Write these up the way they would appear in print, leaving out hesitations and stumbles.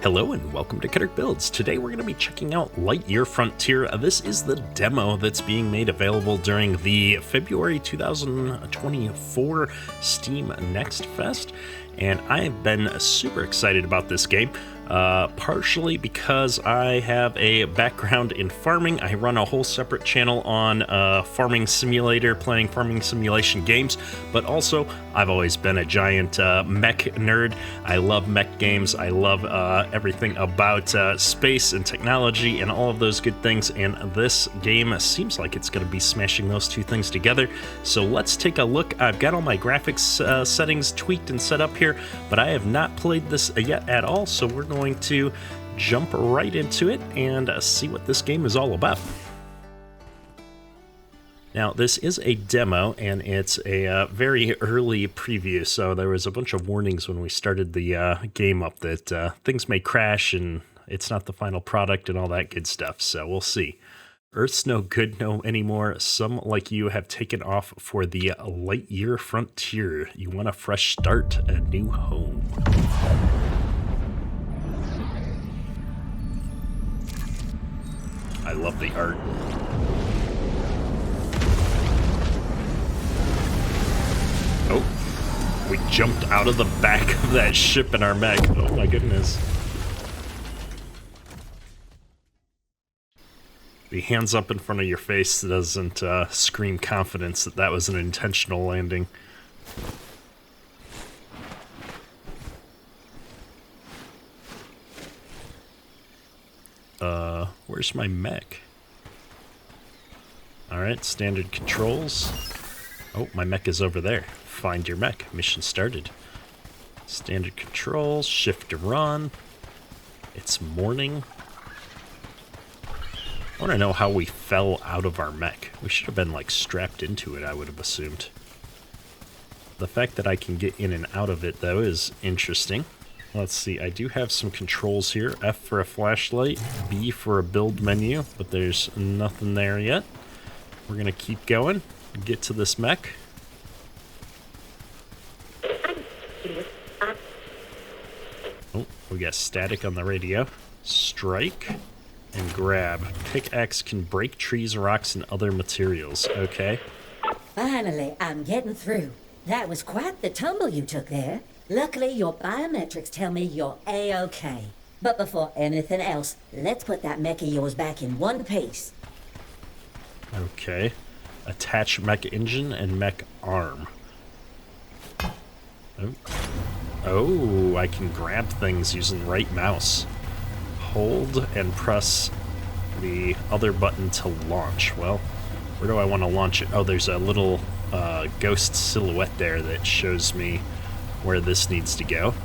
Hello and welcome to Kitter Builds. Today we're going to be checking out Lightyear Frontier. This is the demo that's being made available during the February 2024 Steam Next Fest, and I've been super excited about this game. Partially because I have a background in farming. I run a whole separate channel on Farming Simulator, playing farming simulation games, but also I've always been a giant mech nerd. I love mech games. I love everything about space and technology and all of those good things, and this game seems like it's going to be smashing those two things together. So let's take a look. I've got all my graphics settings tweaked and set up here, but I have not played this yet at all, so we're going to jump right into it and see what this game is all about. Now, this is a demo, and it's a very early preview, so there was a bunch of warnings when we started the game up that things may crash and it's not the final product and all that good stuff, so we'll see. Earth's no good no anymore. Some like you have taken off for the Lightyear Frontier. You want a fresh start, a new home. I love the art. Oh, we jumped out of the back of that ship in our mech. Oh my goodness. The hands up in front of your face doesn't scream confidence that that was an intentional landing. Where's my mech? Alright, standard controls. Oh, my mech is over there. Find your mech. Mission started. Standard controls, shift to run. It's morning. I want to know how we fell out of our mech. We should have been, like, strapped into it, I would have assumed. The fact that I can get in and out of it, though, is interesting. Let's see, I do have some controls here. F for a flashlight, B for a build menu, but there's nothing there yet. We're gonna keep going, get to this mech. Oh, we got static on the radio. Strike and grab. Pickaxe can break trees, rocks, and other materials. Okay. Finally, I'm getting through. That was quite the tumble you took there. Luckily, your biometrics tell me you're A-OK. But before anything else, let's put that mech of yours back in one piece. Okay. Attach mech engine and mech arm. Oh, I can grab things using right mouse. Hold and press the other button to launch. Well, where do I want to launch it? Oh, there's a little ghost silhouette there that shows me where this needs to go.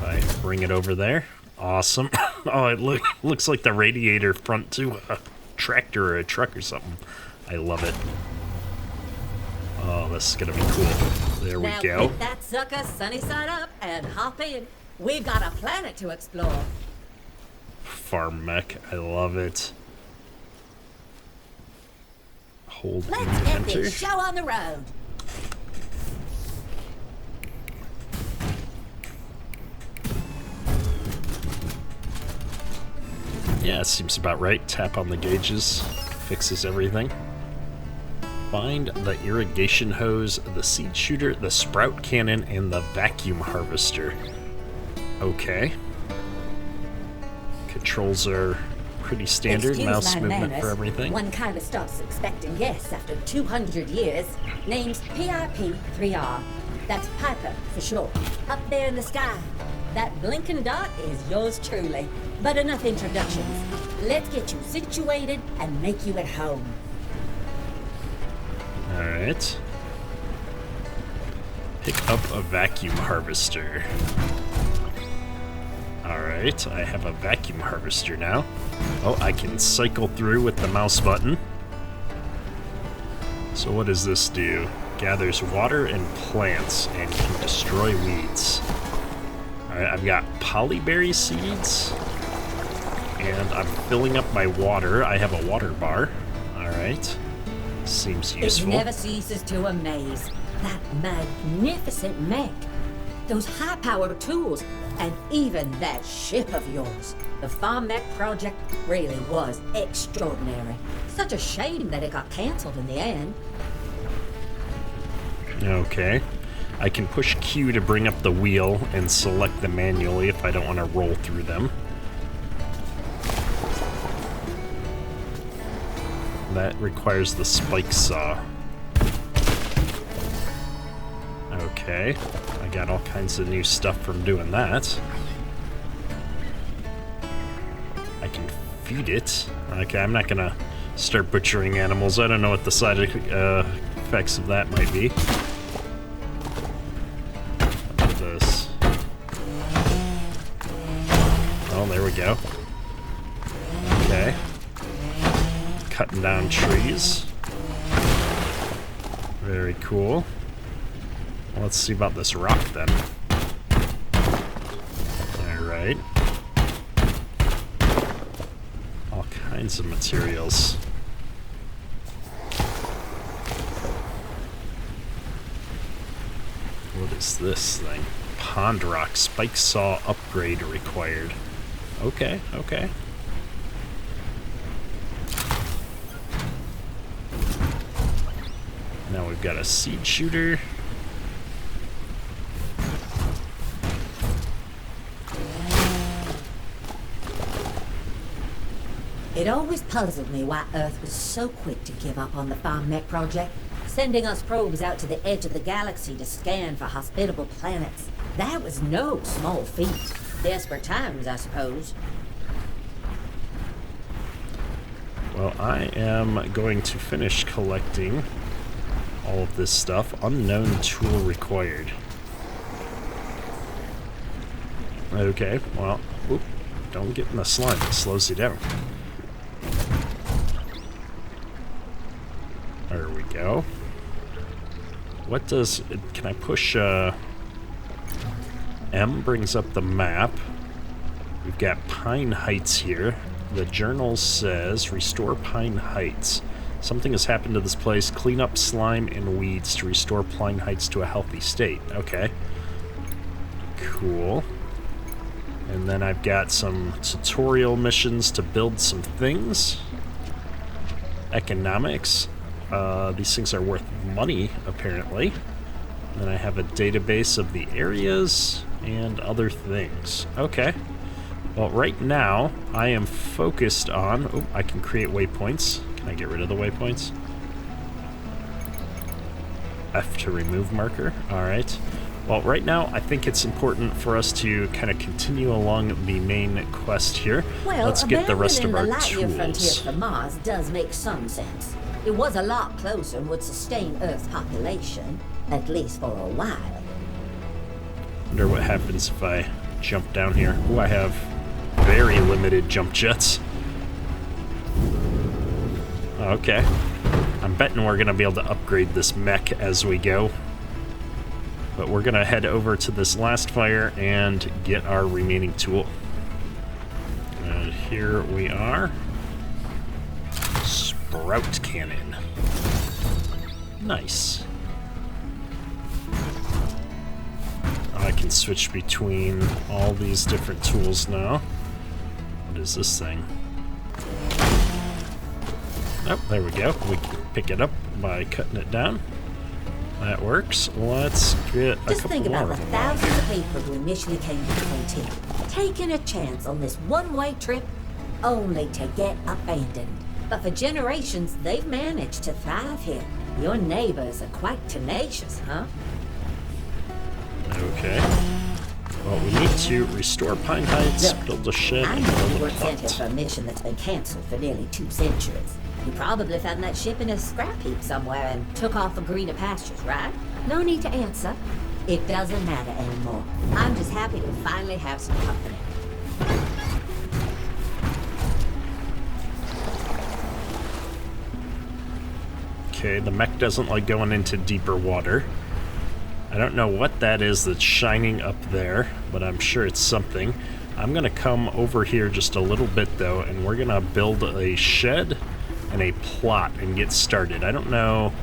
I bring it over there. Awesome. Oh, it looks like the radiator front to a tractor or a truck or something. I love it. Oh, this is gonna be cool. There we go. Now pick that sucker sunny side up and hop in. We've got a planet to explore. Farm mech. I love it. Hold Let's and get enter. this show on the road. Yeah, seems about right. Tap on the gauges, fixes everything. Find the irrigation hose, the seed shooter, the sprout cannon, and the vacuum harvester. Okay. Controls are pretty standard. Excuse Mouse my movement manners. for everything. One kind of starts expecting yes after 200 years. Name's PIP3R. That's Piper for short. Up there in the sky. That blinking dot is yours truly. But enough introductions. Let's get you situated and make you at home. Alright. Pick up a vacuum harvester. Alright, I have a vacuum harvester now. Oh, I can cycle through with the mouse button. So what does this do? Gathers water and plants and can destroy weeds. Alright, I've got polyberry seeds. And I'm filling up my water. I have a water bar. Alright. Seems useful. It never ceases to amaze. That magnificent mech. Those high-powered tools. And even that ship of yours, the Farm Mech project, really was extraordinary. Such a shame that it got cancelled in the end. Okay. I can push Q to bring up the wheel and select them manually if I don't want to roll through them. That requires the spike saw. Okay. I got all kinds of new stuff from doing that. I can feed it. Okay, I'm not gonna start butchering animals. I don't know what the side effects of that might be. Look at this. Oh, there we go. Okay. Cutting down trees. Very cool. Let's see about this rock then. Alright. All kinds of materials. What is this thing? Pond rock spike saw upgrade required. Okay, okay. Now we've got a seed shooter. It always puzzled me why Earth was so quick to give up on the Farm Mech project, sending us probes out to the edge of the galaxy to scan for hospitable planets. That was no small feat. Desperate times, I suppose. Well, I am going to finish collecting all of this stuff. Unknown tool required. Okay, well, oop, don't get in the slime. It slows you down. There we go. What does... Can I push... M brings up the map. We've got Pine Heights here. The journal says, restore Pine Heights. Something has happened to this place. Clean up slime and weeds to restore Pine Heights to a healthy state. Okay. Cool. And then I've got some tutorial missions to build some things. Economics. These things are worth money, apparently. And then I have a database of the areas and other things. Okay. Well, right now, I am focused on... Oh, I can create waypoints. Can I get rid of the waypoints? F to remove marker. Alright. Well, right now, I think it's important for us to kind of continue along the main quest here. Well, let's get the rest of our the Lightyear Frontier tools. for Mars does make some sense. It was a lot closer and would sustain Earth's population, at least for a while. Wonder what happens if I jump down here. Oh, I have very limited jump jets. Okay. I'm betting we're going to be able to upgrade this mech as we go. But we're going to head over to this last fire and get our remaining tool. And here we are. Sprout cannon. Nice. I can switch between all these different tools now. What is this thing? Oh, there we go. We can pick it up by cutting it down. That works. Let's get a couple more. Just think about the thousands of people who initially came to the frontier, taking a chance on this one-way trip, only to get abandoned. But for generations, they've managed to thrive here. Your neighbors are quite tenacious, huh? Okay. Well, we need to restore Pine Heights, Look, build a shed, I and know build you a weren't sent here plot. for a mission that's been cancelled for nearly 2 centuries. You probably found that ship in a scrap heap somewhere and took off for greener pastures, right? No need to answer. It doesn't matter anymore. I'm just happy to finally have some company. Okay, the mech doesn't like going into deeper water. I don't know what that is that's shining up there, but I'm sure it's something. I'm gonna come over here just a little bit though, and we're gonna build a shed and a plot and get started. I don't know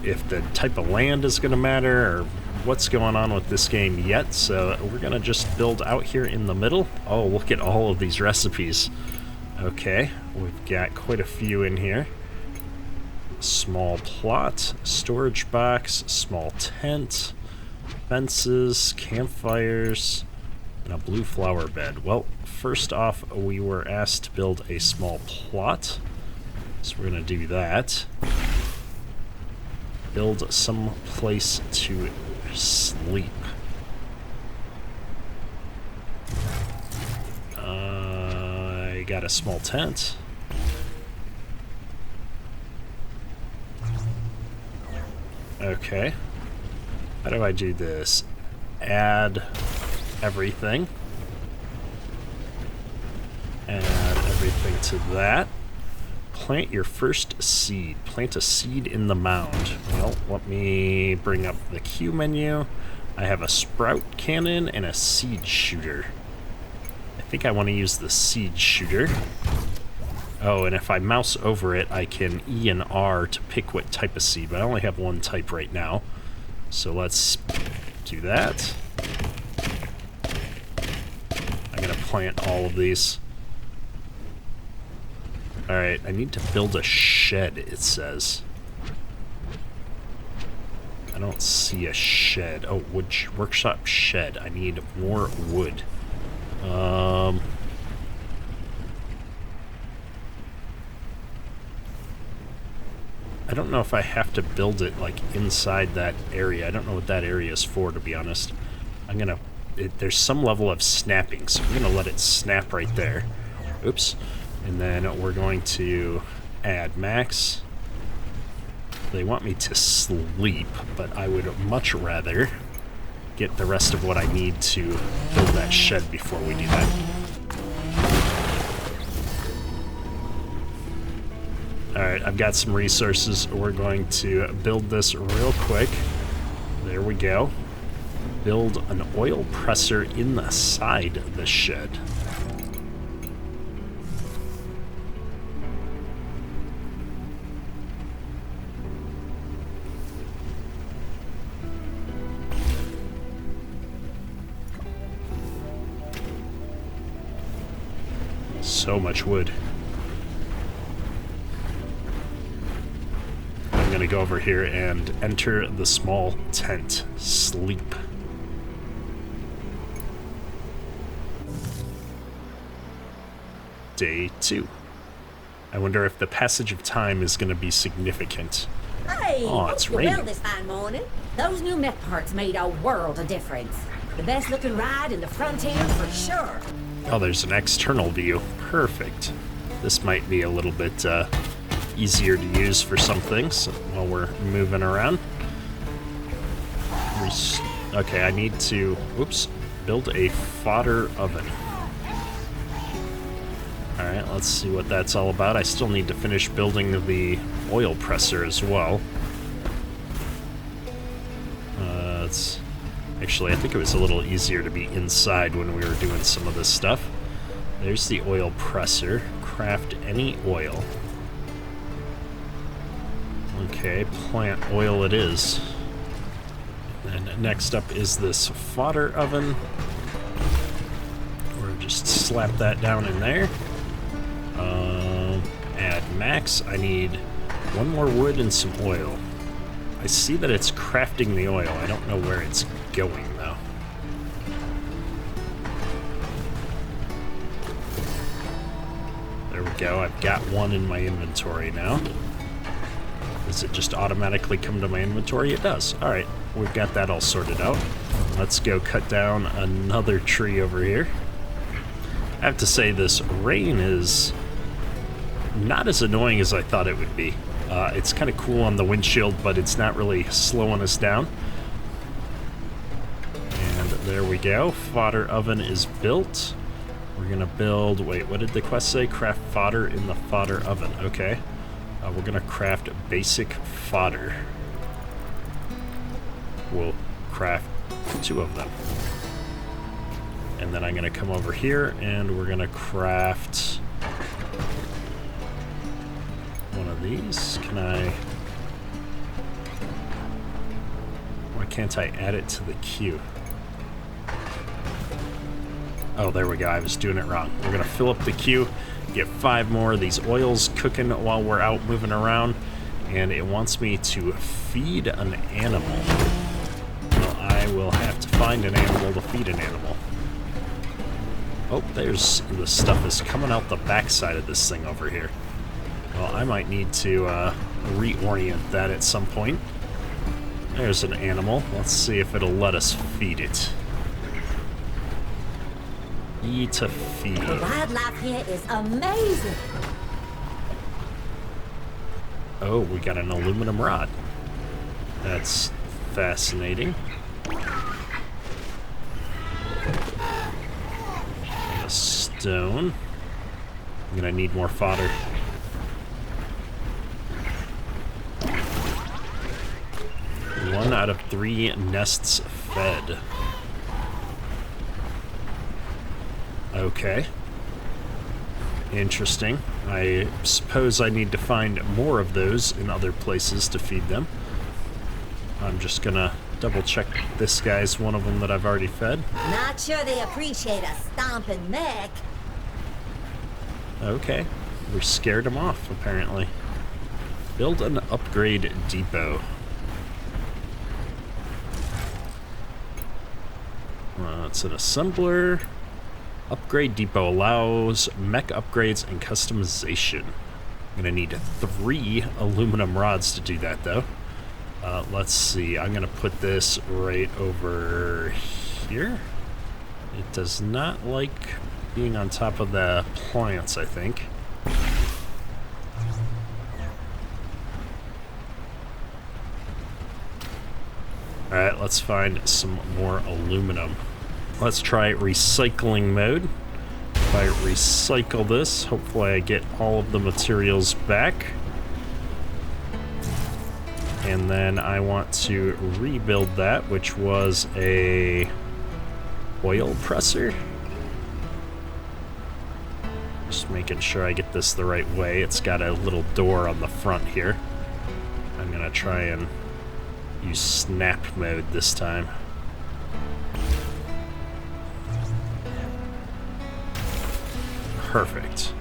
if the type of land is gonna matter or what's going on with this game yet, so we're gonna just build out here in the middle. Oh, look at all of these recipes. Okay, we've got quite a few in here. Small plot, storage box, small tent, fences, campfires, and a blue flower bed. Well, first off, we were asked to build a small plot, so we're gonna do that. Build some place to sleep. I got a small tent. Okay. How do I do this? Add everything. Add everything to that. Plant your first seed. Plant a seed in the mound. Well, let me bring up the Q menu. I have a sprout cannon and a seed shooter. I think I want to use the seed shooter. Oh, and if I mouse over it, I can E and R to pick what type of seed, but I only have one type right now. So let's do that. I'm going to plant all of these. Alright, I need to build a shed, it says. I don't see a shed. Oh, wood workshop shed. I need more wood. I don't know if I have to build it, like, inside that area. I don't know what that area is for, to be honest. I'm gonna... there's some level of snapping, so I'm gonna let it snap right there. Oops. And then we're going to add Mechs. They want me to sleep, but I would much rather get the rest of what I need to build that shed before we do that. Alright, I've got some resources. We're going to build this real quick. There we go. Build an oil presser in the side of the shed. So much wood. I'm gonna go over here and enter the small tent. Sleep. Day 2. I wonder if the passage of time is gonna be significant. Hey, oh, it's raining. Well this fine morning. Those new mech parts made a world of difference. The best looking ride in the Frontier for sure. Oh, there's an external view. Perfect. This might be a little bit easier to use for some things while we're moving around. Okay, I need to, oops, build a fodder oven. Alright, let's see what that's all about. I still need to finish building the oil presser as well. Actually, I think it was a little easier to be inside when we were doing some of this stuff. There's the oil presser. Craft any oil. Okay, plant oil it is. And next up is this fodder oven. Or just slap that down in there. Add max. I need one more wood and some oil. I see that it's crafting the oil. I don't know where it's going, though. There we go. I've got one in my inventory now. Does it just automatically come to my inventory? It does. Alright, we've got that all sorted out. Let's go cut down another tree over here. I have to say, this rain is not as annoying as I thought it would be. It's kind of cool on the windshield, but it's not really slowing us down. And there we go. Fodder oven is built. We're going to build... Wait, what did the quest say? Craft fodder in the fodder oven. Okay. We're going to craft basic fodder. We'll craft 2 of them. And then I'm going to come over here and we're going to craft one of these. Can I... Why can't I add it to the queue? Oh, there we go. I was doing it wrong. We're going to fill up the queue, get 5 more of these oils cooking while we're out moving around, and it wants me to feed an animal. Well, I will have to find an animal to feed an animal. Oh, there's the stuff is coming out the backside of this thing over here. Well, I might need to reorient that at some point. There's an animal. Let's see if it'll let us feed it. E to feed. The wildlife here is amazing. Oh, we got an aluminum rod. That's fascinating. And a stone. I'm gonna need more fodder. One out of 3 nests fed. Okay. Interesting. I suppose I need to find more of those in other places to feed them. I'm just gonna double check this guy's one of them that I've already fed. Not sure they appreciate a stomping mech. Okay. We scared him off, apparently. Build an upgrade depot. It's an assembler. Upgrade depot allows mech upgrades and customization. I'm gonna need 3 aluminum rods to do that, though. Let's see. I'm gonna put this right over here. It does not like being on top of the plants, I think. Alright, let's find some more aluminum. Let's try recycling mode. If I recycle this, hopefully I get all of the materials back. And then I want to rebuild that, which was a oil presser. Just making sure I get this the right way. It's got a little door on the front here. I'm gonna try and use snap mode this time. Perfect.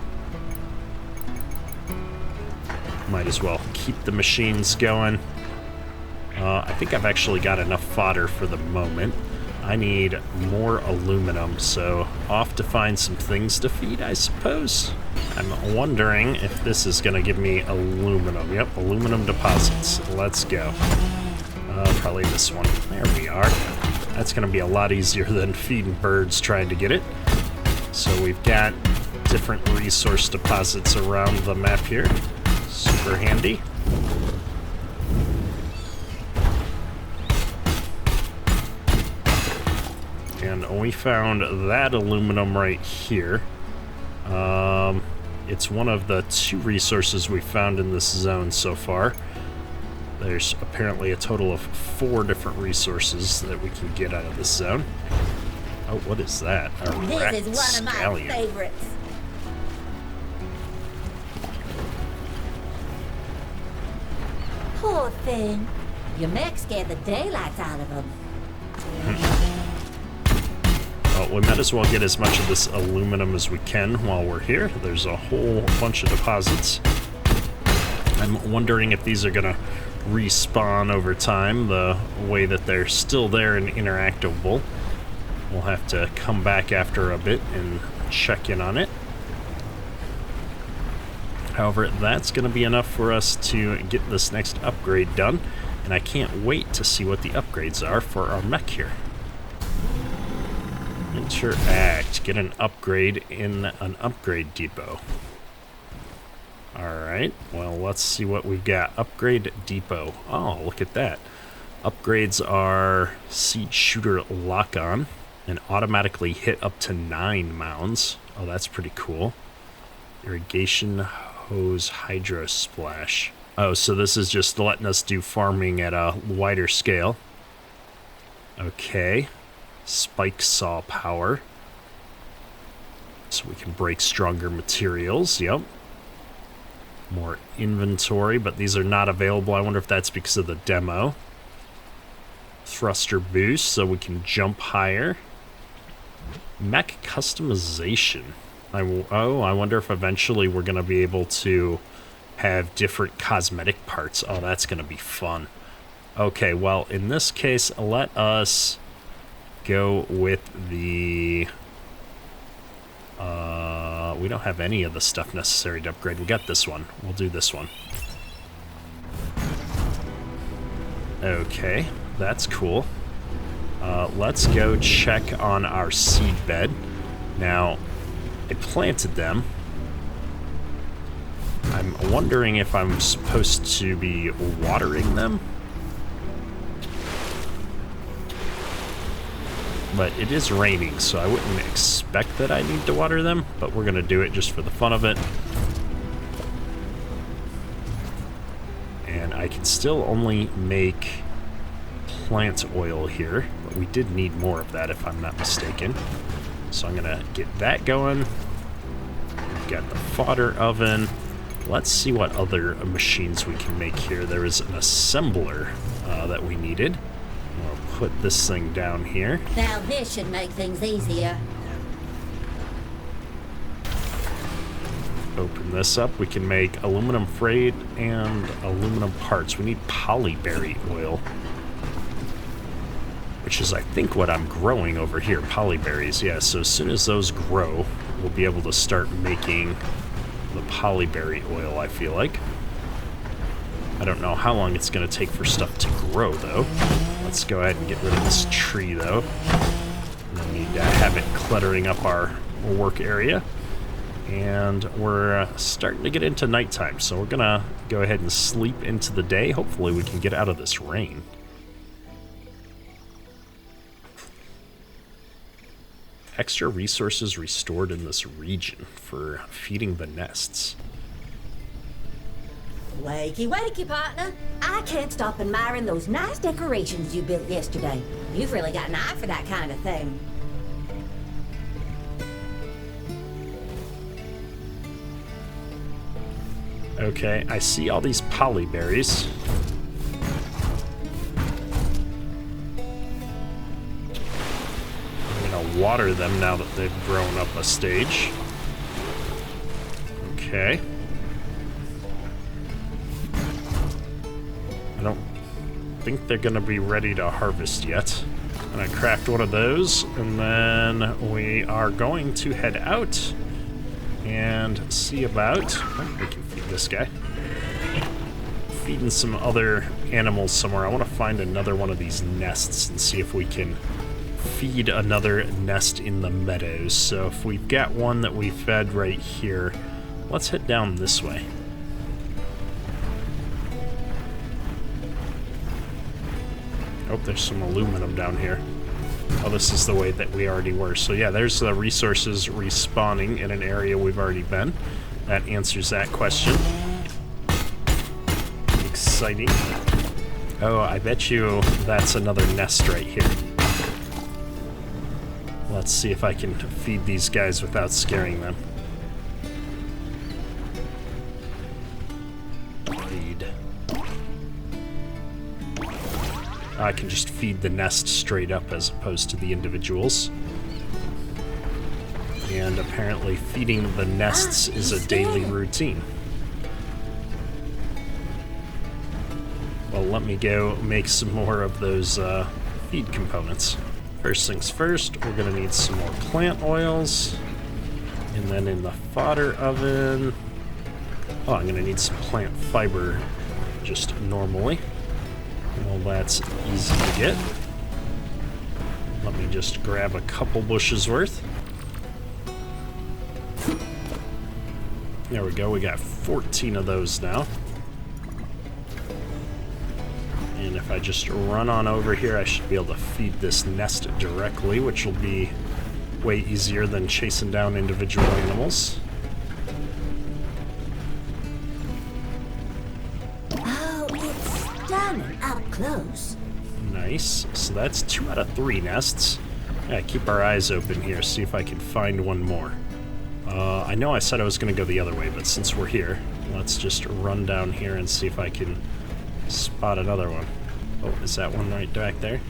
Might as well keep the machines going. I think I've actually got enough fodder for the moment. I need more aluminum, so off to find some things to feed, I suppose. I'm wondering if this is going to give me aluminum. Yep, aluminum deposits. Let's go. Probably this one. There we are. That's going to be a lot easier than feeding birds trying to get it. So we've got different resource deposits around the map here. Super handy. And we found that aluminum right here. It's one of the 2 resources we found in this zone so far. There's apparently a total of 4 different resources that we can get out of this zone. Oh, what is that? This is one of my favorites. Poor thing. Your mech scared the daylights out of him. Well, we might as well get as much of this aluminum as we can while we're here. There's a whole bunch of deposits. I'm wondering if these are going to respawn over time, the way that they're still there and interactable. We'll have to come back after a bit and check in on it. However, that's going to be enough for us to get this next upgrade done, and I can't wait to see what the upgrades are for our mech here. Interact. Get an upgrade in an upgrade depot. Alright, well, let's see what we've got. Upgrade depot. Oh, look at that. Upgrades are Seed Shooter Lock-On and automatically hit up to 9 mounds. Oh, that's pretty cool. Irrigation Hose Hydro Splash. Oh, so this is just letting us do farming at a wider scale. Okay. Spike Saw Power. So we can break stronger materials. Yep. More inventory, but these are not available. I wonder if that's because of the demo. thruster boost so we can jump higher. Mech customization. I wonder if eventually we're going to be able to have different cosmetic parts. Oh, that's going to be fun. Okay, well, in this case, let us go with the... we don't have any of the stuff necessary to upgrade. We got this one. We'll do this one. Okay, that's cool. Let's go check on our seed bed. Now, I planted them. I'm wondering if I'm supposed to be watering them. But it is raining, so I wouldn't expect that I need to water them, but we're going to do it just for the fun of it. And I can still only make plant oil here, but we did need more of that if I'm not mistaken. So I'm going to get that going. We've got the fodder oven. Let's see what other machines we can make here. There is an assembler that we needed. We'll put this thing down here. Now this should make things easier. Open this up. We can make aluminum freight and aluminum parts. We need polyberry oil, which is, I think, what I'm growing over here. Polyberries, yeah. So as soon as those grow, we'll be able to start making the polyberry oil, I feel like. I don't know how long it's going to take for stuff to grow, though. Let's go ahead and get rid of this tree, though. No need to have it cluttering up our work area. And we're starting to get into nighttime, so we're going to go ahead and sleep into the day. Hopefully we can get out of this rain. Extra resources restored in this region for feeding the nests. Wakey, wakey, partner. I can't stop admiring those nice decorations you built yesterday. You've really got an eye for that kind of thing. Okay, I see all these polyberries. I'm gonna water them now that they've grown up a stage. Okay. I don't think they're gonna be ready to harvest yet. I'm gonna craft one of those, and then we are going to head out and see about... Oh, we can feed this guy. Feeding some other animals somewhere. I want to find another one of these nests and see if we can feed another nest in the meadows. So if we've got one that we fed right here, let's head down this way. Oh, there's some aluminum down here. Oh, this is the way that we already were. So yeah, there's the resources respawning in an area we've already been. That answers that question. Exciting. Oh, I bet you that's another nest right here. Let's see if I can feed these guys without scaring them. Feed. I can just feed the nest straight up as opposed to the individuals. And apparently feeding the nests is a daily routine. Well, let me go make some more of those feed components. First things first, we're going to need some more plant oils. And then in the fodder oven... Oh, I'm going to need some plant fiber just normally. Well, that's easy to get. Let me just grab a couple bushes worth. There we go, we got 14 of those now. And if I just run on over here, I should be able to feed this nest directly, which will be way easier than chasing down individual animals. Oh, it's stunning up close. Nice. So that's 2 out of 3 nests. Yeah, keep our eyes open here, see if I can find one more. I know I said I was going to go the other way, but since we're here, let's just run down here and see if I can spot another one. Oh, is that one right back there?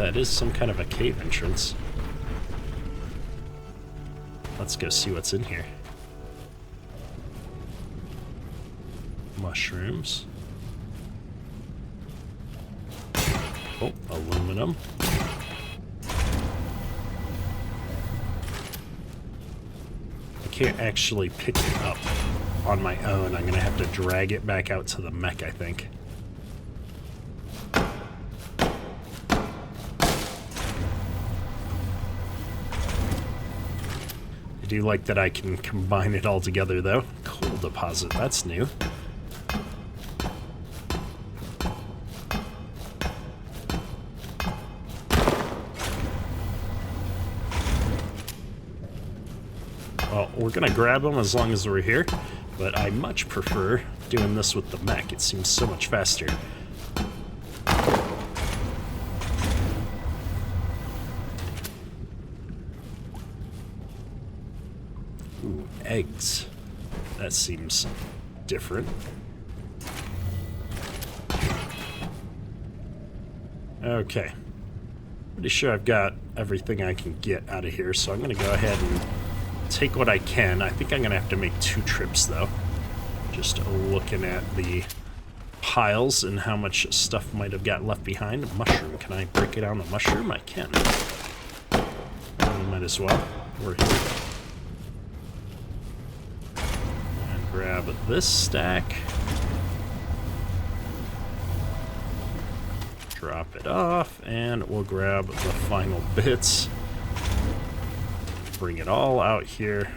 that is some kind of a cave entrance. Let's go see what's in here. Mushrooms. Oh, aluminum. I can't actually pick it up on my own. I'm gonna have to drag it back out to the mech, I think. I do like that I can combine it all together, though. Coal deposit, that's new. Well, we're gonna grab them as long as we're here, but I much prefer doing this with the mech. It seems so much faster. Ooh, eggs. That seems different. Okay. Pretty sure I've got everything I can get out of here, so I'm gonna go ahead and take what I can. I think I'm gonna have to make 2 trips though. Just looking at the piles and how much stuff might have got left behind. Mushroom, can I break it down the mushroom? I can. Might as well. We're here. And grab this stack. Drop it off, and we'll grab the final bits. Bring it all out here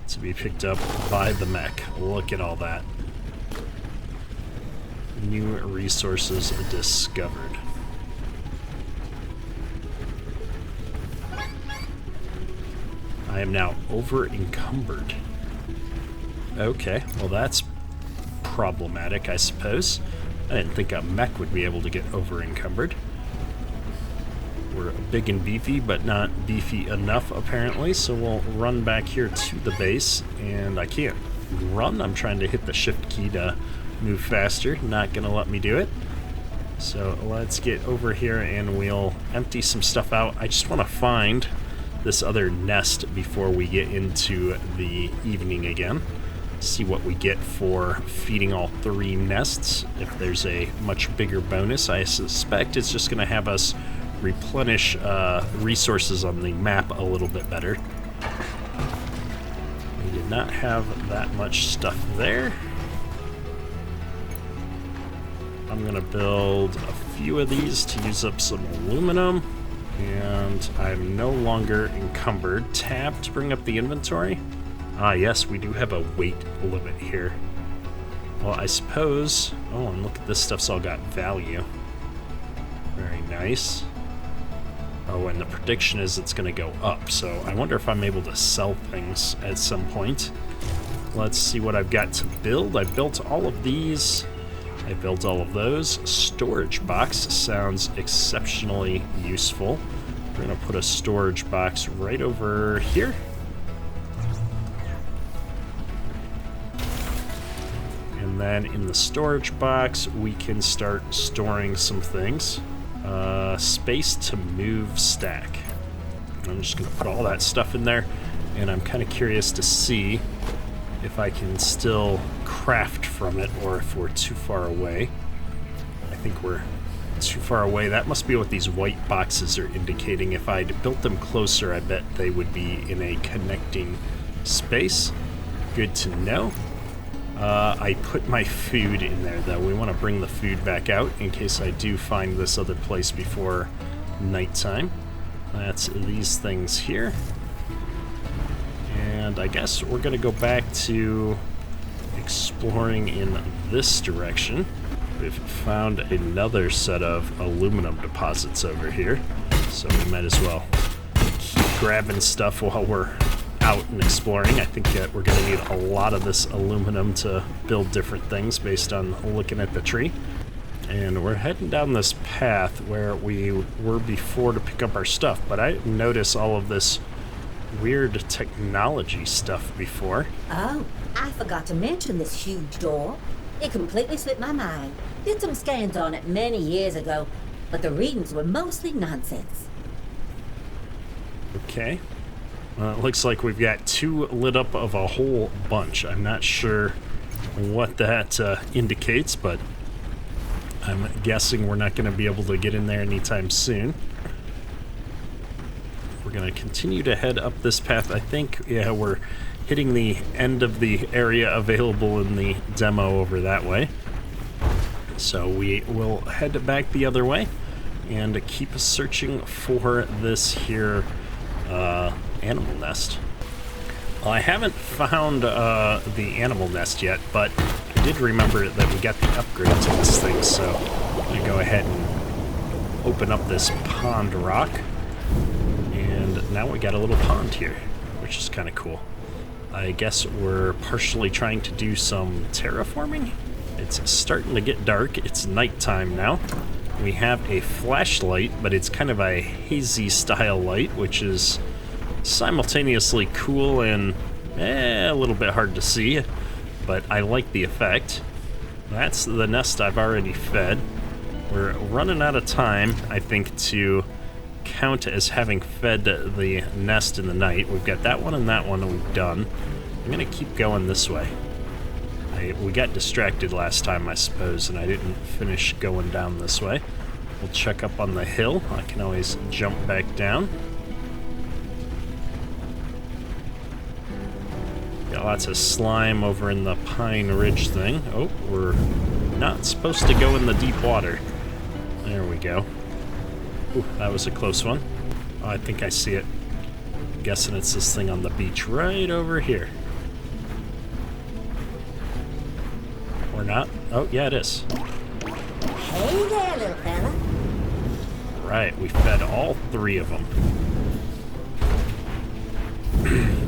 to be picked up by the mech. Look at all that. New resources discovered. I am now over encumbered. Okay, well that's problematic, I suppose. I didn't think a mech would be able to get over encumbered. We're big and beefy, but not beefy enough, apparently, so we'll run back here to the base, and I can't run. I'm trying to hit the shift key to move faster. Not gonna let me do it. So let's get over here, and we'll empty some stuff out. I just want to find this other nest before we get into the evening again. See what we get for feeding all 3 nests. If there's a much bigger bonus, I suspect it's just gonna have us replenish resources on the map a little bit better. We did not have that much stuff there. I'm gonna build a few of these to use up some aluminum, and I'm no longer encumbered. Tab to bring up the inventory. Ah yes, we do have a weight limit here. Well, I suppose... Oh, and look at this stuff's all got value. Very nice. Oh, and the prediction is it's going to go up, so I wonder if I'm able to sell things at some point. Let's see what I've got to build. I built all of these. I built all of those. Storage box sounds exceptionally useful. We're going to put a storage box right over here. And then in the storage box, we can start storing some things. Space to move stack. I'm just going to put all that stuff in there, and I'm kind of curious to see if I can still craft from it or if we're too far away. I think we're too far away. That must be what these white boxes are indicating. If I'd built them closer, I bet they would be in a connecting space. Good to know. I put my food in there, though. We want to bring the food back out in case I do find this other place before nighttime. That's these things here. And I guess we're going to go back to exploring in this direction. We've found another set of aluminum deposits over here, so we might as well keep grabbing stuff while we're out and exploring. I think we're going to need a lot of this aluminum to build different things based on looking at the tree. And we're heading down this path where we were before to pick up our stuff, but I didn't notice all of this weird technology stuff before. Oh, I forgot to mention this huge door. It completely slipped my mind. Did some scans on it many years ago. but the readings were mostly nonsense. Okay. It looks like we've got 2 lit up of a whole bunch. I'm not sure what that indicates, but I'm guessing we're not going to be able to get in there anytime soon. We're going to continue to head up this path. I think, yeah, we're hitting the end of the area available in the demo over that way. So we will head back the other way and keep searching for this here animal nest. Well, I haven't found the animal nest yet, but I did remember that we got the upgrade to this thing, so I'm going to go ahead and open up this pond rock. And now we got a little pond here, which is kind of cool. I guess we're partially trying to do some terraforming. It's starting to get dark. It's nighttime now. We have a flashlight, but it's kind of a hazy style light, which is simultaneously cool and a little bit hard to see, but I like the effect. That's the nest I've already fed. We're running out of time, I think, to count as having fed the nest in the night. We've got that one and that one we've done. I'm gonna keep going this way. We got distracted last time, I suppose, and I didn't finish going down this way. We'll check up on the hill. I can always jump back down. Got lots of slime over in the Pine Ridge thing. Oh, we're not supposed to go in the deep water. There we go. Ooh, that was a close one. Oh, I think I see it. I'm guessing it's this thing on the beach right over here. Or not? Oh, yeah, it is. Hey there, little fella. Right, we fed all 3 of them.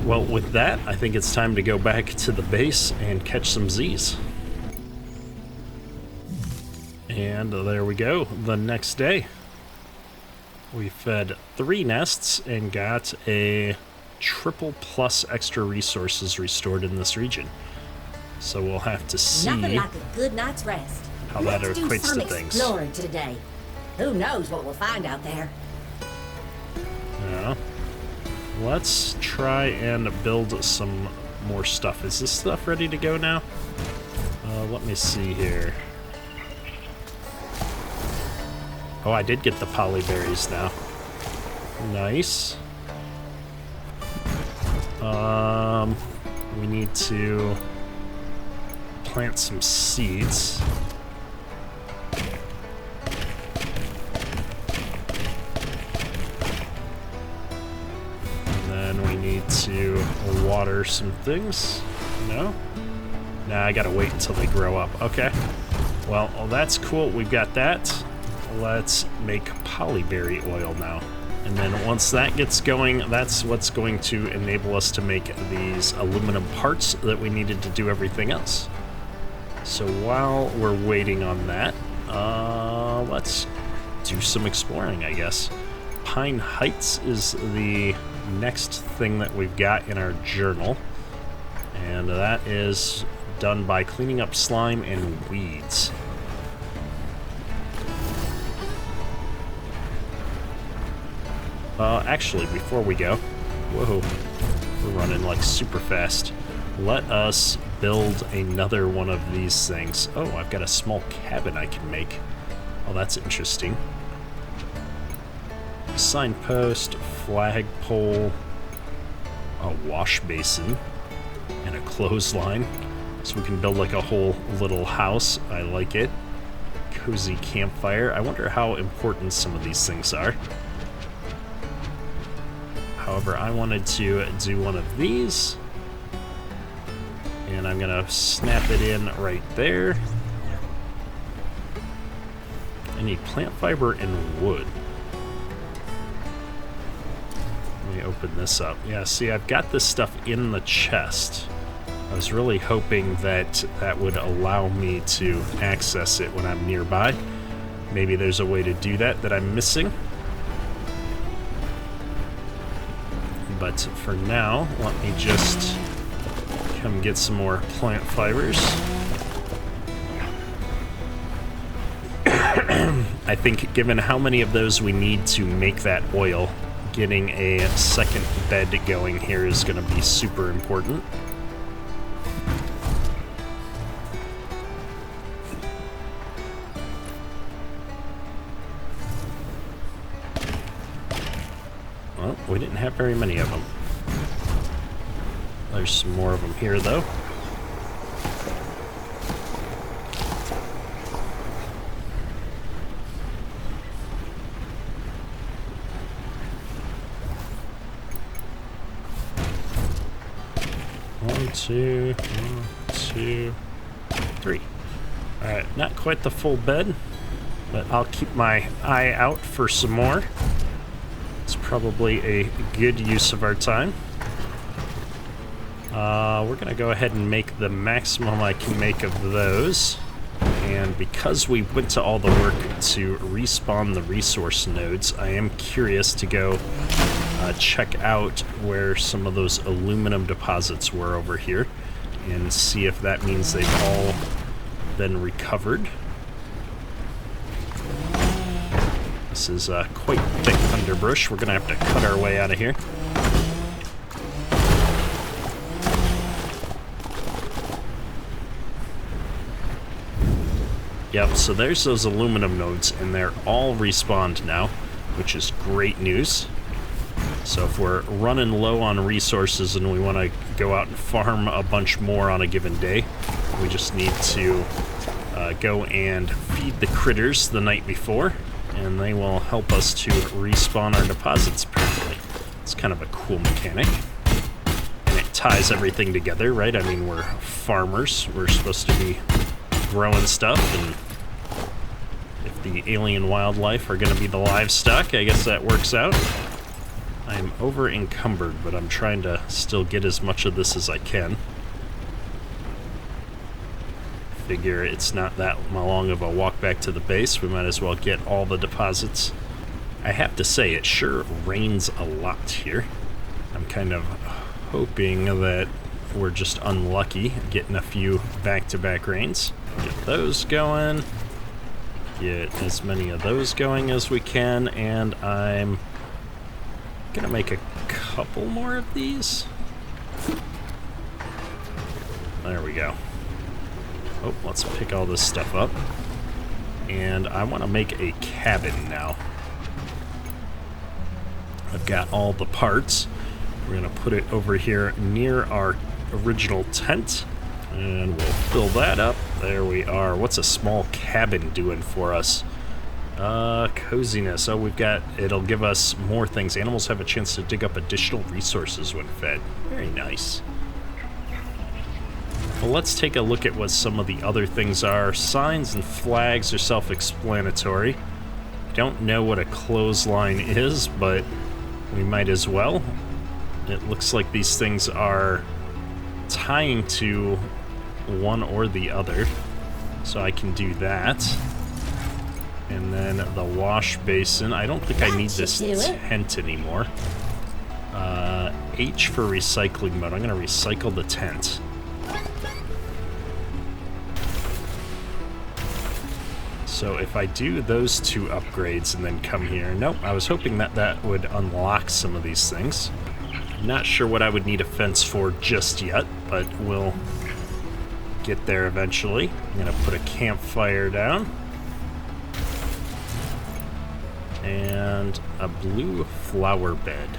Well, with that, I think it's time to go back to the base and catch some Z's. And there we go, the next day. We fed 3 nests and got a triple plus extra resources restored in this region. So we'll have to see Nothing like a good night's rest. how that Let's equates do some to things. exploring today. Who knows what we'll find out there? Yeah. Let's try and build some more stuff. Is this stuff ready to go now? Let me see here. Oh, I did get the polyberries now. Nice. We need to plant some seeds. To water some things. No? Nah, I gotta wait until they grow up. Okay. Well, that's cool. We've got that. Let's make polyberry oil now. And then once that gets going, that's what's going to enable us to make these aluminum parts that we needed to do everything else. So while we're waiting on that, let's do some exploring, I guess. Pine Heights is the next thing that we've got in our journal, and that is done by cleaning up slime and weeds. Actually, before we go, whoa, we're running like super fast. Let us build another one of these things. Oh, I've got a small cabin I can make. Oh, that's interesting. Signpost, flagpole, a wash basin, and a clothesline. So we can build like a whole little house. I like it. Cozy campfire. I wonder how important some of these things are. However, I wanted to do one of these. And I'm gonna snap it in right there. I need plant fiber and wood. Open this up. Yeah, see, I've got this stuff in the chest. I was really hoping that that would allow me to access it when I'm nearby. Maybe there's a way to do that that I'm missing. But for now, let me just come get some more plant fibers. I think given how many of those we need to make that oil, getting a second bed going here is going to be super important. Well, we didn't have very many of them. There's some more of them here, though. One, two, 3. Alright, not quite the full bed, but I'll keep my eye out for some more. It's probably a good use of our time. We're going to go ahead and make the maximum I can make of those. And because we went to all the work to respawn the resource nodes, I am curious to go check out where some of those aluminum deposits were over here and see if that means they've all been recovered. This is quite thick underbrush. We're going to have to cut our way out of here. Yep, so there's those aluminum nodes, and they're all respawned now, which is great news. So if we're running low on resources and we want to go out and farm a bunch more on a given day, we just need to go and feed the critters the night before, and they will help us to respawn our deposits perfectly. It's kind of a cool mechanic. And it ties everything together, right? I mean, we're farmers. We're supposed to be growing stuff, and if the alien wildlife are going to be the livestock, I guess that works out. I'm over encumbered, but I'm trying to still get as much of this as I can. Figure it's not that long of a walk back to the base. We might as well get all the deposits. I have to say, it sure rains a lot here. I'm kind of hoping that we're just unlucky getting a few back-to-back rains. Get those going. Get as many of those going as we can, and I'm gonna make a couple more of these. There we go. Oh, let's pick all this stuff up. And I want to make a cabin now. I've got all the parts. We're gonna put it over here near our original tent, and we'll fill that up. There we are. What's a small cabin doing for us? Coziness. Oh, we've got, it'll give us more things. Animals have a chance to dig up additional resources when fed. Very nice. Well, let's take a look at what some of the other things are. Signs and flags are self-explanatory. Don't know what a clothesline is, but we might as well. It looks like these things are tying to one or the other, so I can do that. And then the wash basin. I don't think I need this tent anymore. H for recycling mode. I'm going to recycle the tent. So if I do those two upgrades and then come here... Nope, I was hoping that that would unlock some of these things. I'm not sure what I would need a fence for just yet, but we'll get there eventually. I'm going to put a campfire down. And a blue flower bed.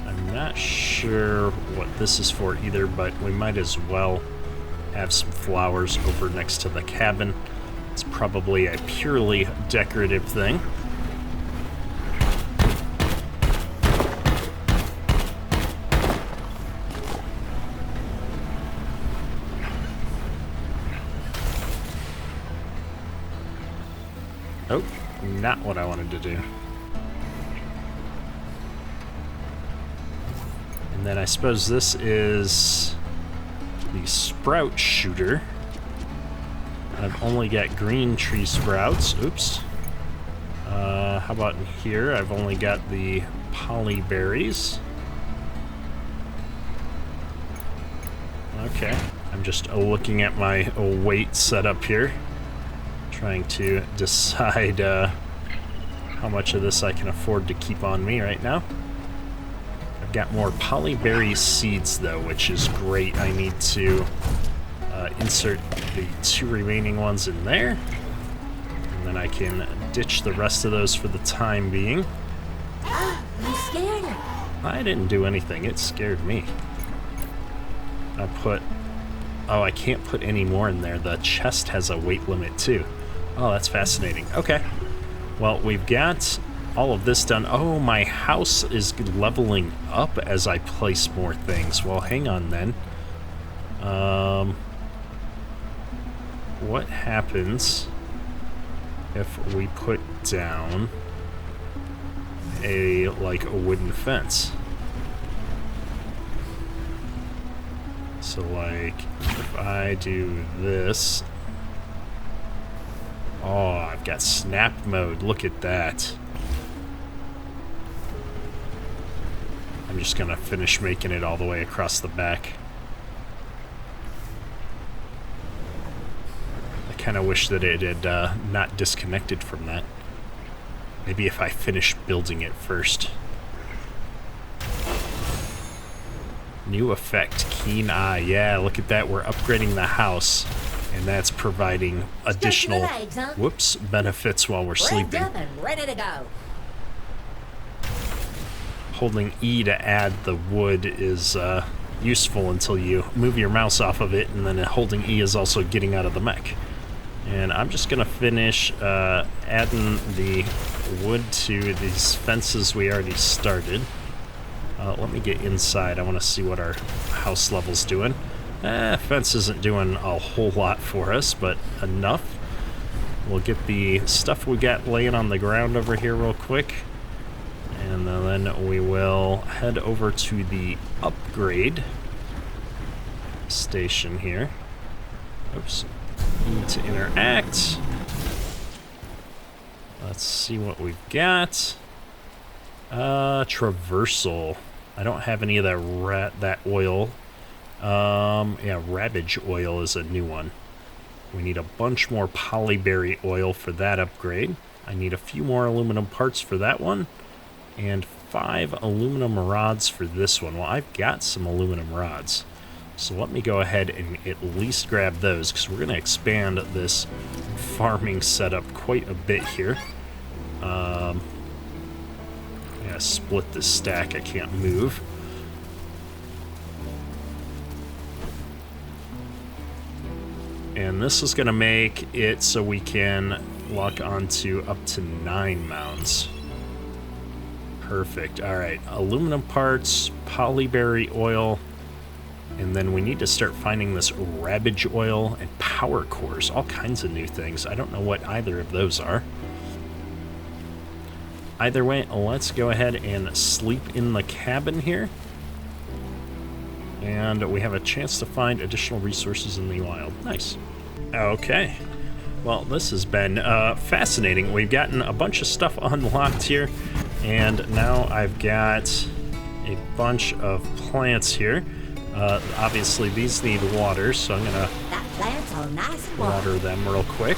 I'm not sure what this is for either, but we might as well have some flowers over next to the cabin. It's probably a purely decorative thing. Oh, not what I wanted to do. And then I suppose this is the sprout shooter. I've only got green tree sprouts. Oops. How about in here? I've only got the poly berries. Okay. I'm just looking at my weight setup here. Trying to decide how much of this I can afford to keep on me right now. I've got more polyberry seeds, though, which is great. I need to insert the 2 remaining ones in there. And then I can ditch the rest of those for the time being. You scared her. I didn't do anything. It scared me. I'll put... Oh, I can't put any more in there. The chest has a weight limit, too. Oh, that's fascinating. Okay. Well, we've got all of this done. Oh, my house is leveling up as I place more things. Well, hang on then. What happens if we put down a wooden fence? So, like, if I do this... Oh, I've got snap mode. Look at that. I'm just gonna finish making it all the way across the back. I kind of wish that it had not disconnected from that. Maybe if I finish building it first. New effect, keen eye. Yeah, look at that. We're upgrading the house. And that's providing additional benefits while we're sleeping. Up and ready to go. Holding E to add the wood is useful until you move your mouse off of it, and then holding E is also getting out of the mech. And I'm just going to finish adding the wood to these fences we already started. Let me get inside. I want to see what our house level's doing. Fence isn't doing a whole lot for us, but enough. We'll get the stuff we got laying on the ground over here real quick. And then we will head over to the upgrade station here. Oops. Need to interact. Let's see what we've got. Traversal. I don't have any of that oil. Yeah, Ravage oil is a new one. We need a bunch more polyberry oil for that upgrade. I need a few more aluminum parts for that one. And 5 aluminum rods for this one. Well, I've got some aluminum rods. So let me go ahead and at least grab those, because we're going to expand this farming setup quite a bit here. Yeah, split this stack. I can't move. And this is going to make it so we can lock onto up to 9 mounds. Perfect. All right, aluminum parts, polyberry oil, and then we need to start finding this Ravage oil and power cores, all kinds of new things. I don't know what either of those are. Either way, let's go ahead and sleep in the cabin here. And we have a chance to find additional resources in the wild. Nice. Okay. Well, this has been fascinating. We've gotten a bunch of stuff unlocked here, and now I've got a bunch of plants here. Obviously, these need water, so I'm going to water them real quick.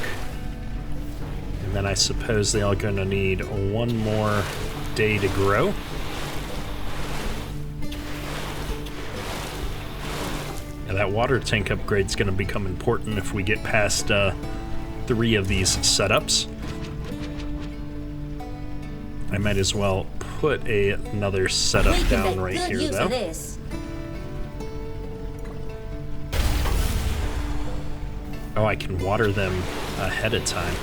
And then I suppose they are going to need one more day to grow. Yeah, that water tank upgrade is going to become important if we get past 3 of these setups. I might as well put another setup down right here, though. Oh, I can water them ahead of time.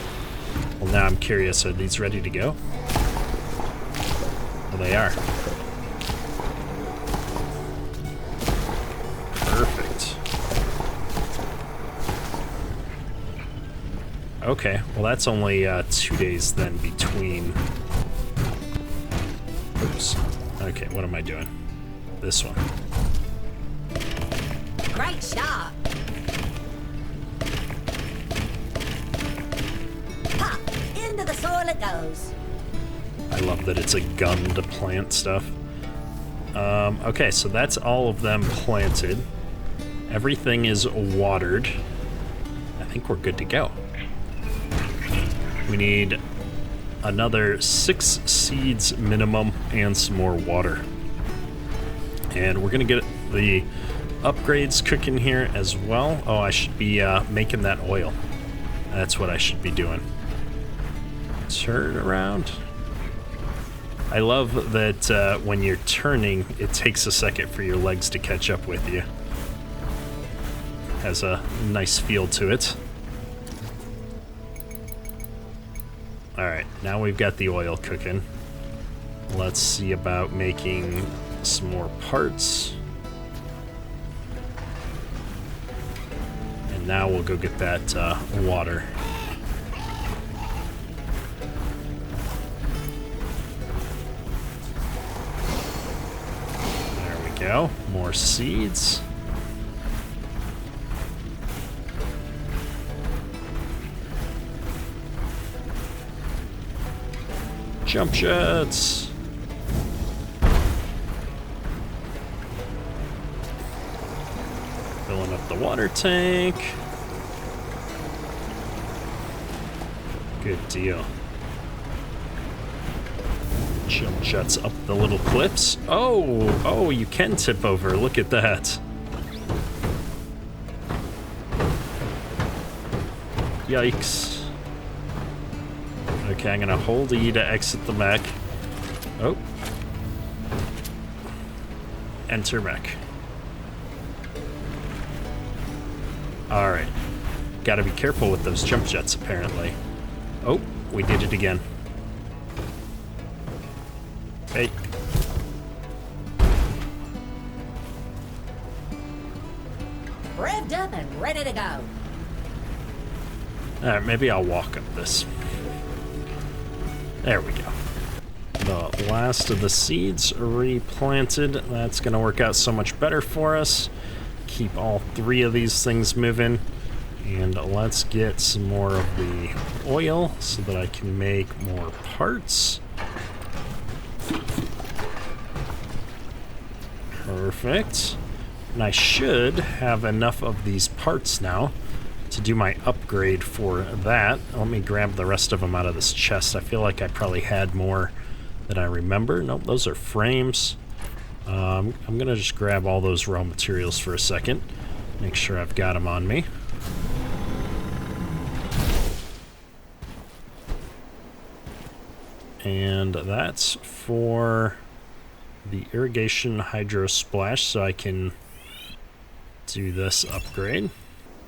Well, now I'm curious, are these ready to go? Well, they are. Perfect. Okay, well that's only 2 days then between... Oops. Okay, what am I doing? This one. Great shot. Pop, into the soil it goes. I love that it's a gun to plant stuff. Okay, so that's all of them planted. Everything is watered. I think we're good to go. We need another 6 seeds minimum and some more water. And we're gonna get the upgrades cooking here as well. Oh, I should be making that oil. That's what I should be doing. Turn around. I love that when you're turning, it takes a second for your legs to catch up with you. Has a nice feel to it. Alright, now we've got the oil cooking. Let's see about making some more parts. And now we'll go get that water. There we go. More seeds. Jump jets. Filling up the water tank. Good deal. Jump jets up the little cliffs. Oh, you can tip over. Look at that. Yikes. Okay, I'm gonna hold E to exit the mech. Oh. Enter mech. Alright. Gotta be careful with those jump jets, apparently. Oh, we did it again. Hey. Revved up and ready to go. Alright, maybe I'll walk up this. There we go. The last of the seeds replanted. That's going to work out so much better for us. Keep all 3 of these things moving. And let's get some more of the oil so that I can make more parts. Perfect. And I should have enough of these parts now to do my upgrade for that. Let me grab the rest of them out of this chest. I feel like I probably had more than I remember. Nope, those are frames. I'm gonna just grab all those raw materials for a second. Make sure I've got them on me. And that's for the irrigation hydro splash, so I can do this upgrade.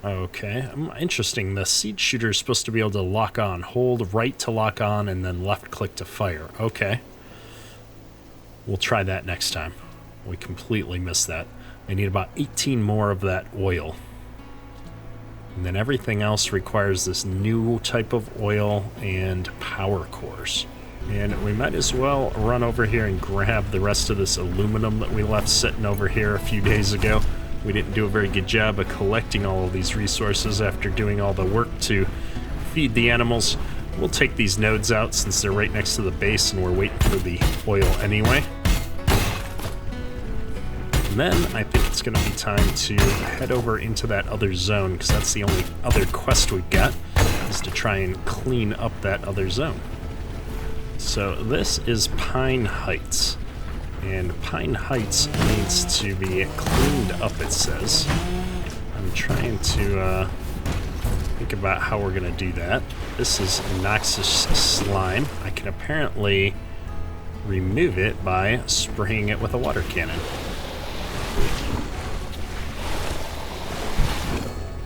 Okay, interesting. The seed shooter is supposed to be able to lock on. Hold right to lock on and then left click to fire. Okay. We'll try that next time. We completely missed that. I need about 18 more of that oil. And then everything else requires this new type of oil and power cores. And we might as well run over here and grab the rest of this aluminum that we left sitting over here a few days ago. We didn't do a very good job of collecting all of these resources after doing all the work to feed the animals. We'll take these nodes out since they're right next to the base and we're waiting for the oil anyway. And then I think it's going to be time to head over into that other zone, because that's the only other quest we've got, is to try and clean up that other zone. So this is Pine Heights. And Pine Heights needs to be cleaned up, it says. I'm trying to think about how we're going to do that. This is noxious slime. I can apparently remove it by spraying it with a water cannon.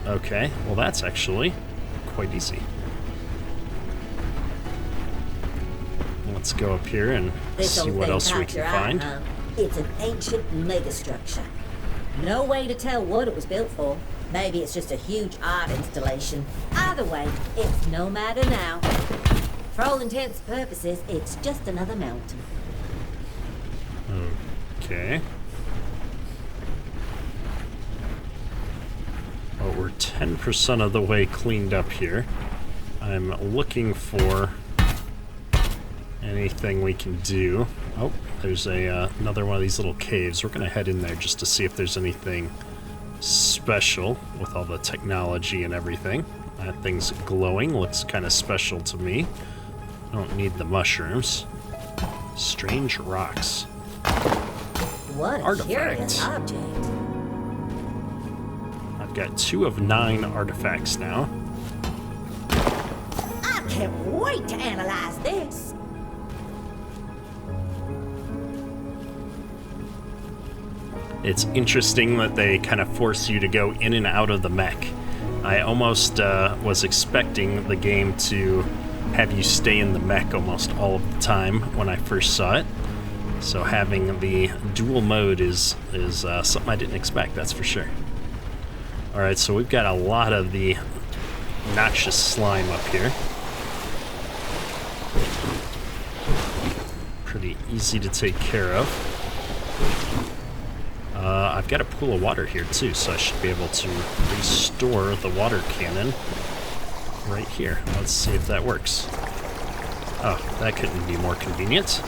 Okay, well that's actually quite easy. Let's go up here and see what else we can find. It's an ancient megastructure. No way to tell what it was built for. Maybe it's just a huge art installation. Either way, it's no matter now. For all intents and purposes, it's just another mountain. Okay. Well, we're 10% of the way cleaned up here. I'm looking for anything we can do. Oh, there's another one of these little caves. We're going to head in there just to see if there's anything special with all the technology and everything. That thing's glowing, looks kind of special to me. I don't need the mushrooms. Strange rocks. What a curious object. I've got 2 of 9 artifacts now. I can't wait to analyze this. It's interesting that they kind of force you to go in and out of the mech. I almost was expecting the game to have you stay in the mech almost all of the time when I first saw it. So having the dual mode is something I didn't expect, that's for sure. Alright, so we've got a lot of the noxious slime up here. Pretty easy to take care of. I've got a pool of water here too, so I should be able to restore the water cannon right here. Let's see if that works. Oh, that couldn't be more convenient.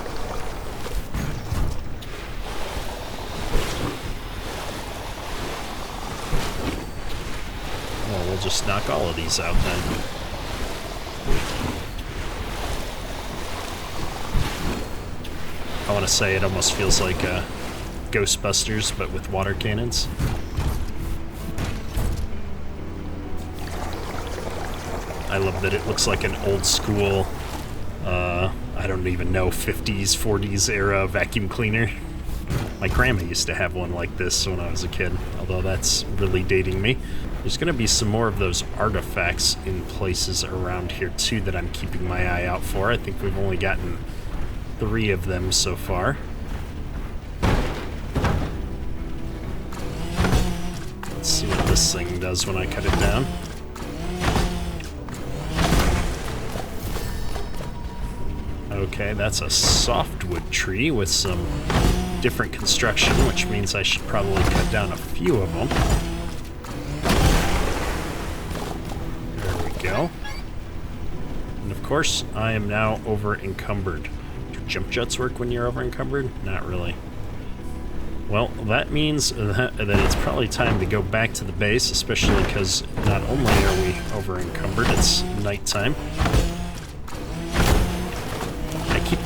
Well, we'll just knock all of these out then. I want to say it almost feels like Ghostbusters, but with water cannons. I love that it looks like an old school, I don't even know, 50s, 40s era vacuum cleaner. My grandma used to have one like this when I was a kid, although that's really dating me. There's going to be some more of those artifacts in places around here too that I'm keeping my eye out for. I think we've only gotten 3 of them so far. Let's see what this thing does when I cut it down. Okay, that's a softwood tree with some different construction, which means I should probably cut down a few of them. There we go. And of course, I am now over encumbered. Do jump jets work when you're over encumbered? Not really. Well, that means that it's probably time to go back to the base, especially because not only are we over encumbered, it's nighttime. I keep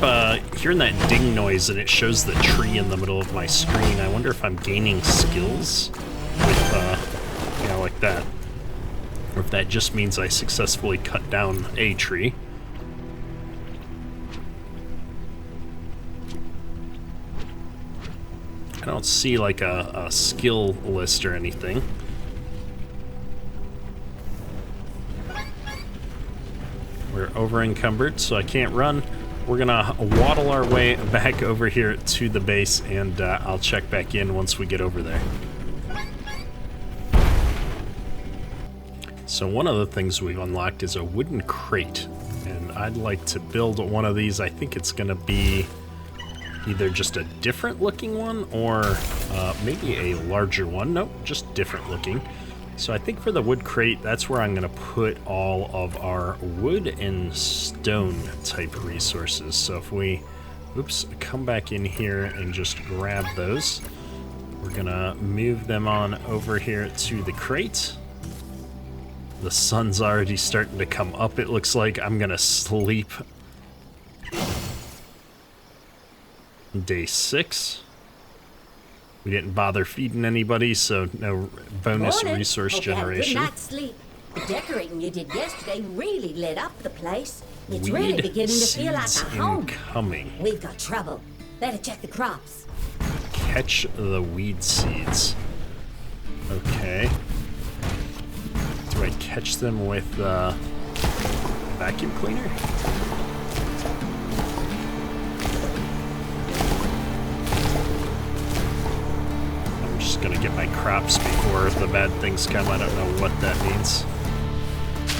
hearing that ding noise and it shows the tree in the middle of my screen. I wonder if I'm gaining skills with, you know, like that. Or if that just means I successfully cut down a tree. I don't see like a skill list or anything. We're over encumbered, so I can't run. We're gonna waddle our way back over here to the base, and I'll check back in once we get over there. So one of the things we've unlocked is a wooden crate, and I'd like to build one of these. I think it's gonna be either just a different looking one or maybe a larger one. Nope, just different looking. So I think for the wood crate, that's where I'm going to put all of our wood and stone type resources. So if we, come back in here and just grab those, we're going to move them on over here to the crate. The sun's already starting to come up, it looks like. I'm going to sleep. Day 6. We didn't bother feeding anybody, so no bonus Morning. resource Hope you had a generation. good night's sleep. The decorating you did yesterday really lit up the place. It's Weed really beginning to feel like a seeds home. incoming. We've got trouble. Better check the crops. Catch the weed seeds. Okay. Do I catch them with vacuum cleaner? Just gonna get my crops before the bad things come. I don't know what that means.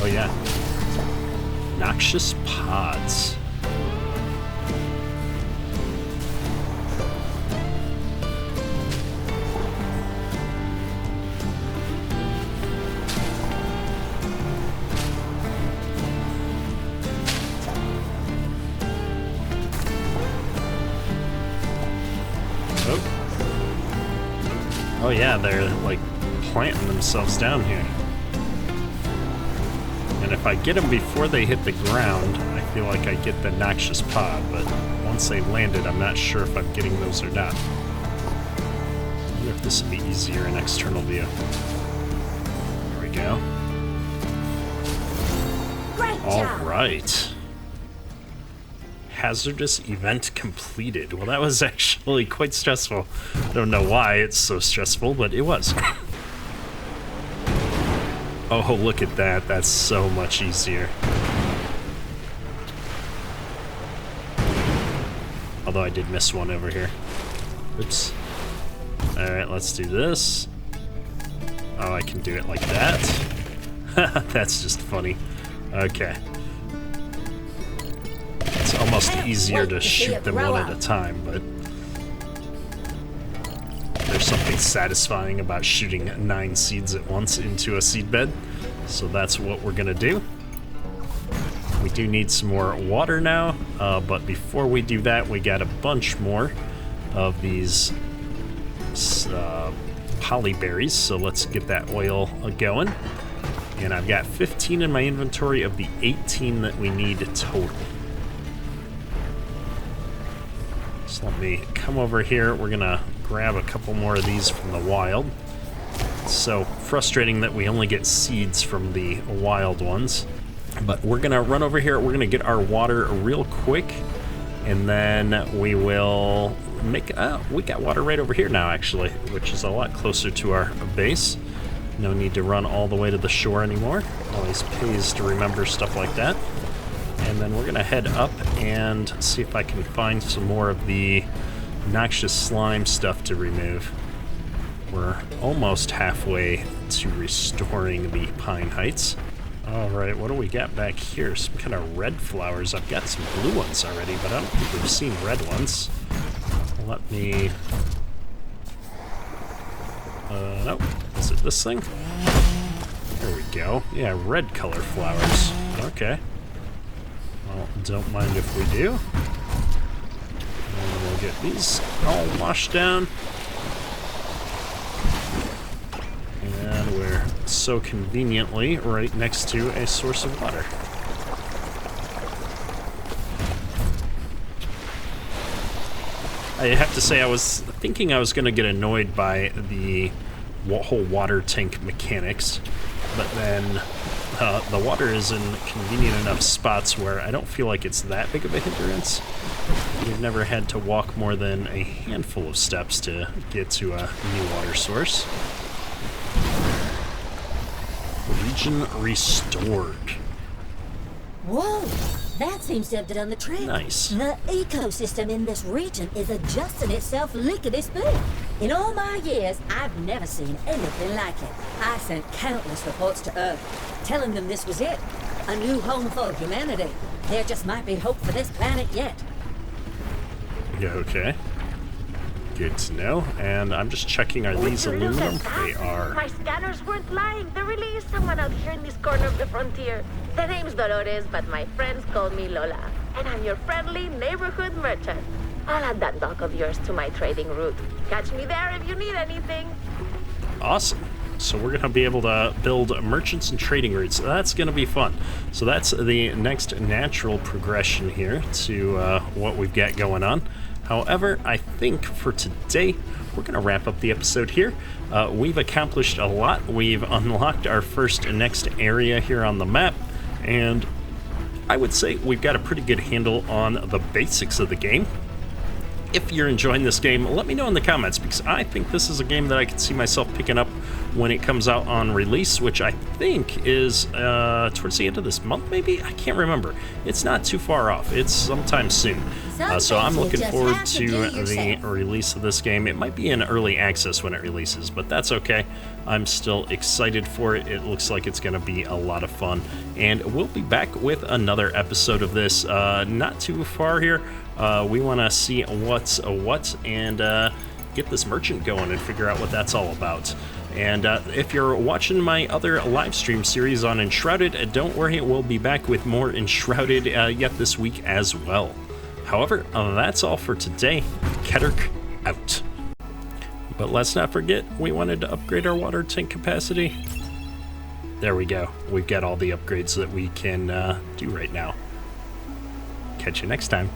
Oh yeah. Noxious pods. Oh yeah, they're like planting themselves down here. And if I get them before they hit the ground, I feel like I get the noxious pod, but once they landed, I'm not sure if I'm getting those or not. I wonder if this would be easier in external view. There we go. All right. Hazardous event completed. Well, that was actually quite stressful. I don't know why it's so stressful, but it was. Oh, look at that. That's so much easier. Although I did miss one over here. Oops. Alright, let's do this. Oh, I can do it like that. That's just funny. Okay. It's almost easier to shoot them one at a time, but there's something satisfying about shooting 9 seeds at once into a seed bed. So that's what we're gonna do. We do need some more water now, but before we do that, we got a bunch more of these polyberries, so let's get that oil going. And I've got 15 in my inventory of the 18 that we need total. So let me come over here. We're gonna grab a couple more of these from the wild. It's so frustrating that we only get seeds from the wild ones. But we're gonna run over here. We're gonna get our water real quick, and then we will make. We got water right over here now, actually, which is a lot closer to our base. No need to run all the way to the shore anymore. Always pays to remember stuff like that. And then we're gonna head up and see if I can find some more of the noxious slime stuff to remove. We're almost halfway to restoring the Pine Heights. Alright, what do we got back here? Some kind of red flowers. I've got some blue ones already, but I don't think we've seen red ones. Let me... nope. Is it this thing? There we go. Yeah, red color flowers. Okay. Well, don't mind if we do. And we'll get these all washed down. And we're so conveniently right next to a source of water. I have to say, I was thinking I was going to get annoyed by the whole water tank mechanics, but then the water is in convenient enough spots where I don't feel like it's that big of a hindrance. We've never had to walk more than a handful of steps to get to a new water source. Region restored. Whoa! That seems to have done the trick. Nice. The ecosystem in this region is adjusting itself lickety-split. In all my years, I've never seen anything like it. I sent countless reports to Earth, telling them this was it. A new home for humanity. There just might be hope for this planet yet. Okay. Good to know. And I'm just checking, are these aluminum? They are. My scanners weren't lying. There really is someone out here in this corner of the frontier. The name's Dolores, but my friends call me Lola. And I'm your friendly neighborhood merchant. I'll add that dock of yours to my trading route. Catch me there if you need anything. Awesome. So we're going to be able to build merchants and trading routes. That's going to be fun. So that's the next natural progression here to what we've got going on. However, I think for today, we're going to wrap up the episode here. We've accomplished a lot. We've unlocked our first next area here on the map, and I would say we've got a pretty good handle on the basics of the game. If you're enjoying this game, let me know in the comments, because I think this is a game that I could see myself picking up when it comes out on release, which I think is towards the end of this month, maybe? I can't remember. It's not too far off. It's sometime soon. So I'm looking forward to the release of this game. It might be in early access when it releases, but that's okay. I'm still excited for it. It looks like it's going to be a lot of fun. And we'll be back with another episode of this not too far here. We want to see what's what and get this merchant going and figure out what that's all about. And if you're watching my other live stream series on Enshrouded, don't worry, we'll be back with more Enshrouded yet this week as well. However, that's all for today. Kedurk out. But let's not forget, we wanted to upgrade our water tank capacity. There we go. We've got all the upgrades that we can do right now. Catch you next time.